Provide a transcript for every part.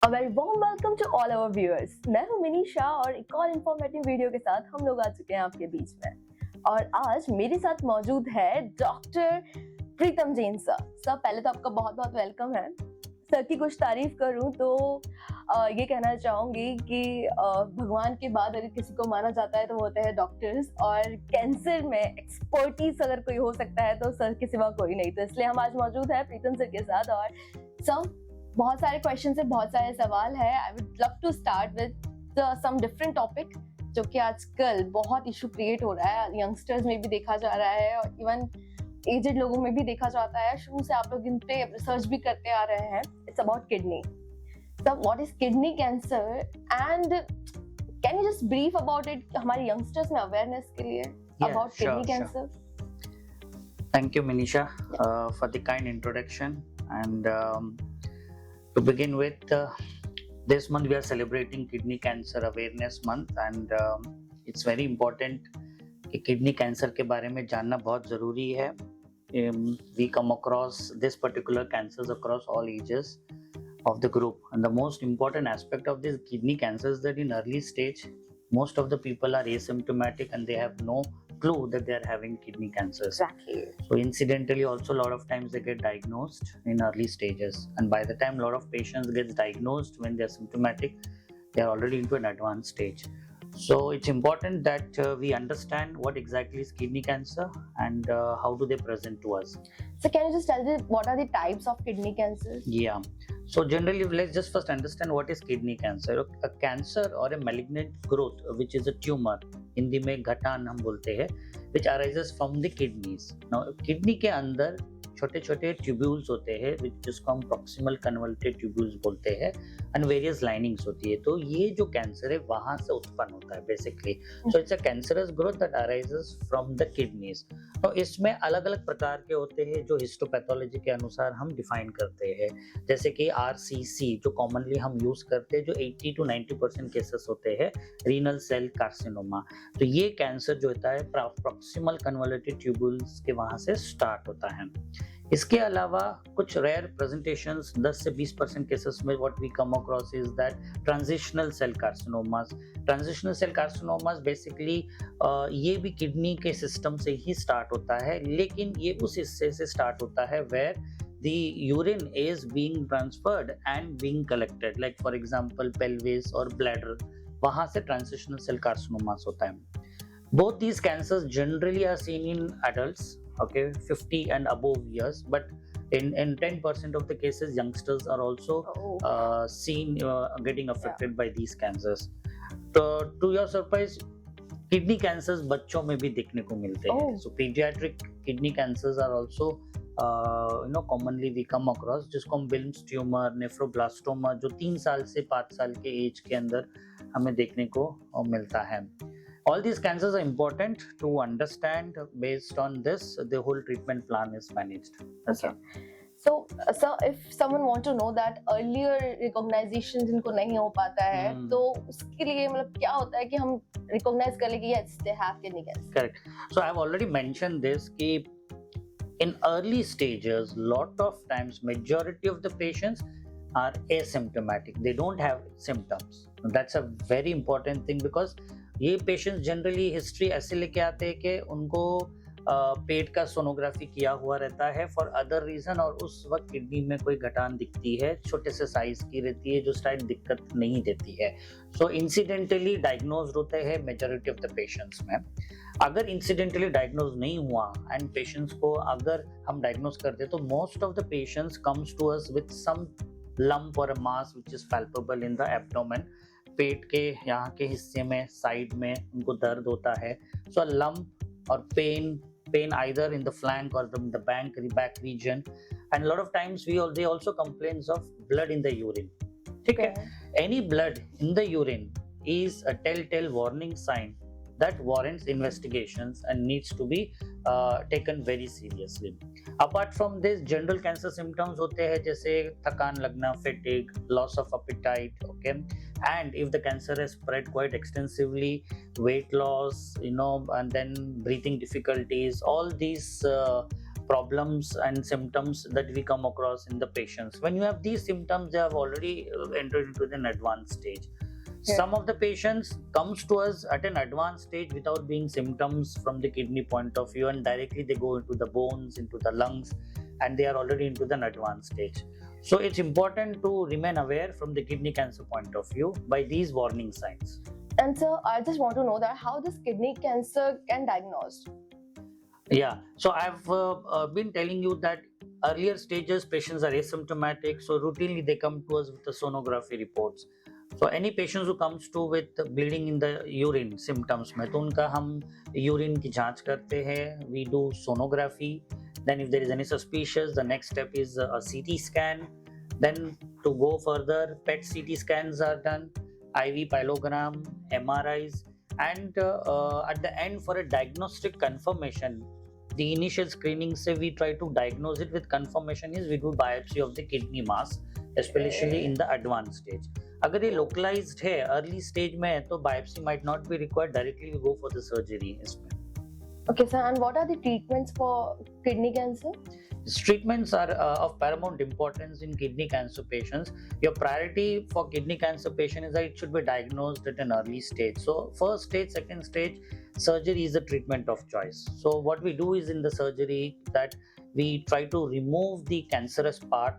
A very warm welcome to all our viewers. मैं हूं मिनीशा और एक और इन्फॉर्मेटिव वीडियो के साथ हम लोग आ चुके हैं आपके बीच में। और आज मेरे साथ मौजूद है डॉक्टर प्रीतम जैन सर। सर पहले तो आपका बहुत बहुत वेलकम है। सर की कुछ तारीफ करूं तो ये कहना चाहूंगी कि भगवान के बाद अगर किसी को माना जाता है तो होते हैं डॉक्टर्स, और कैंसर में एक्सपर्टीज अगर कोई हो सकता है तो सर के सिवा कोई नहीं। तो इसलिए हम आज मौजूद है प्रीतम सर के साथ। और सर बहुत सारे क्वेश्चन है, बहुत सारे सवाल है। I would love to start with some different topic जो कि आजकल बहुत इशू क्रिएट हो रहा है, यंगस्टर्स में भी देखा जा रहा है और इवन एजेड लोगों में भी देखा जाता है। शुरू से आप लोग इन पे रिसर्च भी करते आ रहे हैं। It's about kidney. So what is kidney cancer and can you just brief about it हमारे यंगस्टर्स में अवेयरनेस के लिए about kidney cancer? Thank you, Manisha, for the kind introduction. And to begin with, this month we are celebrating Kidney Cancer Awareness Month, and it's very important कि kidney cancer के बारे में जानना बहुत ज़रूरी है. We come across this particular cancers across all ages of the group, and the most important aspect of this kidney cancer is that in early stage, most of the people are asymptomatic and they have no clue that they are having kidney cancers. Exactly. So incidentally also a lot of times they get diagnosed in early stages, and by the time a lot of patients gets diagnosed when they are symptomatic, they are already into an advanced stage. So it's important that we understand what exactly is kidney cancer and how do they present to us. So can you just tell me what are the types of kidney cancers? Yeah. So generally, let's just first understand what is kidney cancer. A cancer or a malignant growth, which is a tumor, Hindi में घटान हम बोलते हैं, which arises from the kidneys. Now, kidney के अंदर छोटे छोटे tubules होते हैं जिसको हम प्रॉक्सिमल कन्वल्टेड ट्यूब्यूल्स बोलते हैं, एंड वेरियस लाइनिंग्स होती है. तो ये जो कैंसर है वहां से उत्पन्न होता है basically. So it's a cancerous growth that arises from the kidneys. तो इसमें अलग अलग प्रकार के होते हैं जो हिस्टोपैथोलॉजी के अनुसार हम डिफाइन करते हैं, जैसे कि RCC जो कॉमनली हम यूज करते हैं, जो 80 to 90% केसेस होते हैं, रीनल सेल कार्सिनोमा. तो ये कैंसर जो होता है प्रॉक्सिमल कन्वल्टेड ट्यूब्यूल्स के वहां से स्टार्ट होता है. इसके अलावा कुछ रेयर प्रेजेंटेशंस 10 से 20% केसेस में what we come across is that transitional cell carcinomas. Transitional cell carcinomas basically ये भी किडनी के सिस्टम से ही स्टार्ट होता है, लेकिन ये उस हिस्से से स्टार्ट होता है where the urine is being transferred and being collected, like for example pelvis or bladder. वहां से transitional cell carcinomas होता है. Both these cancers generally are seen in adults, okay, 50 and above years, but in 10% of the cases youngsters are also seen getting affected by these cancers. So to your surprise, kidney cancers बच्चों में भी देखने को मिलते हैं. So pediatric kidney cancers are also commonly we come across, जिसको हम Wilms tumor, nephroblastoma, जो 3 साल से 5 साल के एज के अंदर हमें देखने को मिलता है. All these cancers are important to understand. Based on this, the whole treatment plan is managed. Okay. So, if someone want to know that earlier recognition जिनको नहीं हो पाता है, तो उसके लिए मतलब क्या होता है कि हम recognize कर ले कि yes they have kidney cancer. Correct. So I have already mentioned this कि in early stages, lot of times majority of the patients are asymptomatic. They don't have symptoms. That's a very important thing because ये patients generally history ऐसे लेके आते हैं कि उनको पेट का sonography किया हुआ रहता है फॉर अदर रीजन, और उस वक्त किडनी में कोई घटान दिखती है, छोटे से साइज की रहती है जो शायद दिक्कत नहीं देती है. सो इंसिडेंटली डायग्नोज होते हैं मेजॉरिटी ऑफ द पेशेंट्स में. अगर इंसिडेंटली डायग्नोज नहीं हुआ एंड पेशेंट्स को अगर हम डायग्नोज करते तो most of the patients comes to us with some lump or a mass which is palpable in the abdomen. पेट के यहाँ के हिस्से में साइड में उनको दर्द होता है. सो अ लंप और pain either in the flank or the back region, and a lot of times they also complains of blood in the urine. ठीक है. Any blood in the urine is a telltale warning sign that warrants investigations and needs to be taken very seriously. Apart from this, general cancer symptoms होते हैं जैसे थकान लगना, fatigue, loss of appetite, okay, and if the cancer has spread quite extensively, weight loss, and then breathing difficulties, all these problems and symptoms that we come across in the patients. When you have these symptoms, they have already entered into an advanced stage. Yeah. Some of the patients comes to us at an advanced stage without being symptoms from the kidney point of view, and directly they go into the bones, into the lungs, and they are already into the advanced stage. So it's important to remain aware from the kidney cancer point of view by these warning signs. And so I just want to know that how this kidney cancer can diagnosed. Yeah, so I've been telling you that earlier stages patients are asymptomatic, so routinely they come to us with the sonography reports. So any patients who comes to with bleeding in the urine symptoms में तो उनका हम urine की जांच करते हैं, we do sonography. Then if there is any suspicious, the next step is a CT scan. Then to go further, PET CT scans are done, IV pyelogram, MRIs, and at the end for a diagnostic confirmation, the initial screening say we try to diagnose it with confirmation is we do biopsy of the kidney mass, especially in the advanced stage. अगर ये localized है early stage में है तो biopsy might not be required, directly we go for the surgery इसमें. Okay, sir, and what are the treatments for kidney cancer? Treatments are of paramount importance in kidney cancer patients. Your priority for kidney cancer patient is that it should be diagnosed at an early stage. So first stage, second stage, surgery is the treatment of choice. So what we do is in the surgery that we try to remove the cancerous part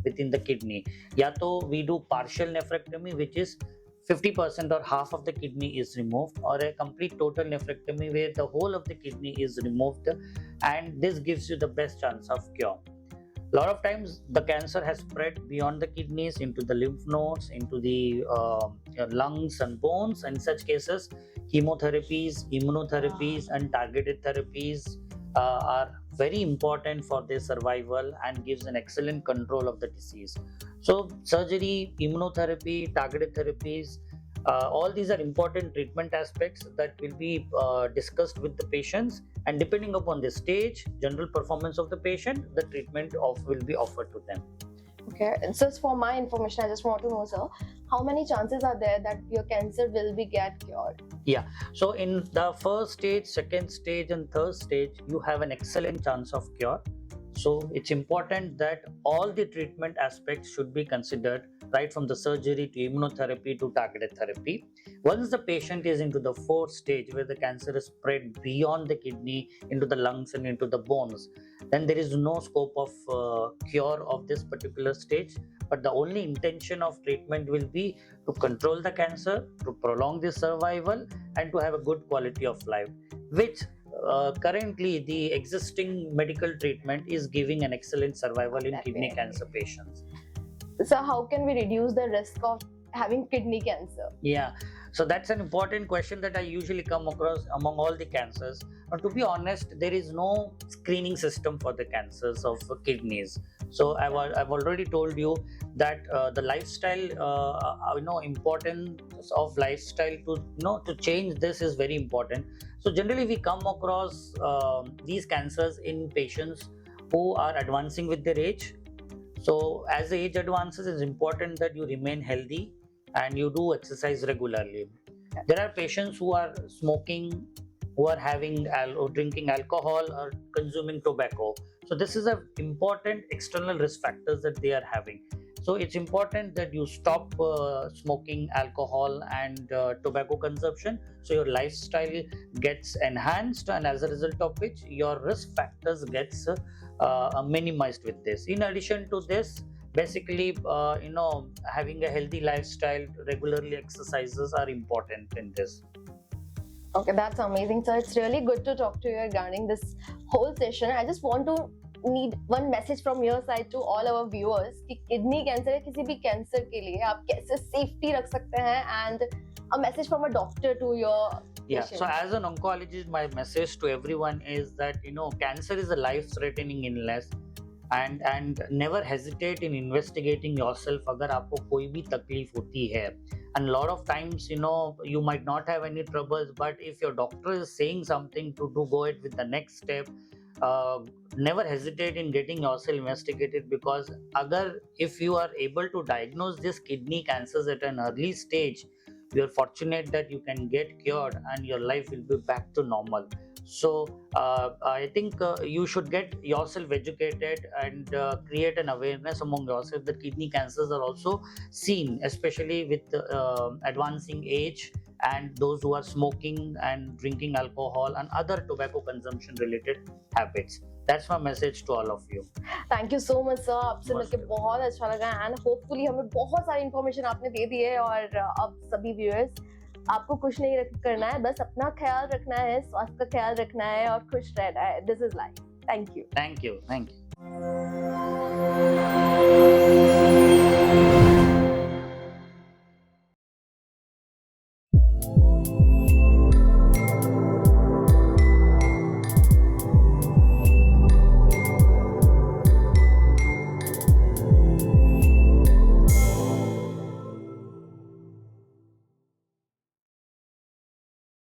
within the kidney. Ya to we do partial nephrectomy, which is 50% or half of the kidney is removed, or a complete total nephrectomy where the whole of the kidney is removed, and this gives you the best chance of cure. A lot of times the cancer has spread beyond the kidneys into the lymph nodes, into the lungs and bones. In such cases, chemotherapies, immunotherapies, and targeted therapies are very important for their survival and gives an excellent control of the disease. So surgery, immunotherapy, targeted therapies, all these are important treatment aspects that will be discussed with the patients, and depending upon the stage, general performance of the patient, the treatment will be offered to them. Okay, just for my information, I just want to know, sir, how many chances are there that your cancer will be get cured? Yeah, so in the first stage, second stage, and third stage, you have an excellent chance of cure. So it's important that all the treatment aspects should be considered, right from the surgery to immunotherapy to targeted therapy. Once the patient is into the fourth stage where the cancer is spread beyond the kidney into the lungs and into the bones, then there is no scope of cure of this particular stage. But the only intention of treatment will be to control the cancer, to prolong the survival, and to have a good quality of life, which currently the existing medical treatment is giving an excellent survival in kidney cancer patients. So how can we reduce the risk of having kidney cancer? Yeah, so that's an important question that I usually come across among all the cancers. To be honest, there is no screening system for the cancers of kidneys. So I've already told you that the lifestyle, importance of lifestyle to change this is very important. So generally we come across these cancers in patients who are advancing with their age. So as the age advances, it's important that you remain healthy and you do exercise regularly. There are patients who are smoking, who are having or drinking alcohol or consuming tobacco. So this is an important external risk factors that they are having. So it's important that you stop smoking, alcohol, and tobacco consumption, so your lifestyle gets enhanced, and as a result of which your risk factors gets minimized with this. In addition to this, basically having a healthy lifestyle, regularly exercises are important in this. Okay, that's amazing. So it's really good to talk to you regarding this whole session. I just want to need one message from your side to all our viewers कि kidney cancer या किसी भी cancer के लिए आप कैसे safety रख सकते हैं, and a message from a doctor to your patient. So as an oncologist, my message to everyone is that cancer is a life-threatening illness, and never hesitate in investigating yourself अगर आपको कोई भी तकलीफ होती है. And a lot of times, you might not have any troubles, but if your doctor is saying something to go ahead with the next step, never hesitate in getting yourself investigated, because if you are able to diagnose these kidney cancers at an early stage, you are fortunate that you can get cured and your life will be back to normal. So I think you should get yourself educated and create an awareness among yourself that kidney cancers are also seen, especially with advancing age and those who are smoking and drinking alcohol and other tobacco consumption related habits. That's my message to all of you. Thank you so much sir, आपसे Most मिलकर welcome. बहुत अच्छा लगा and hopefully हमें बहुत सारी information आपने दे दी है। और अब सभी व्यूअर्स, आपको कुछ नहीं करना है, बस अपना ख्याल रखना है, स्वास्थ्य का ख्याल रखना है और खुश रहना है। This is life. Thank you. Thank you. Thank you.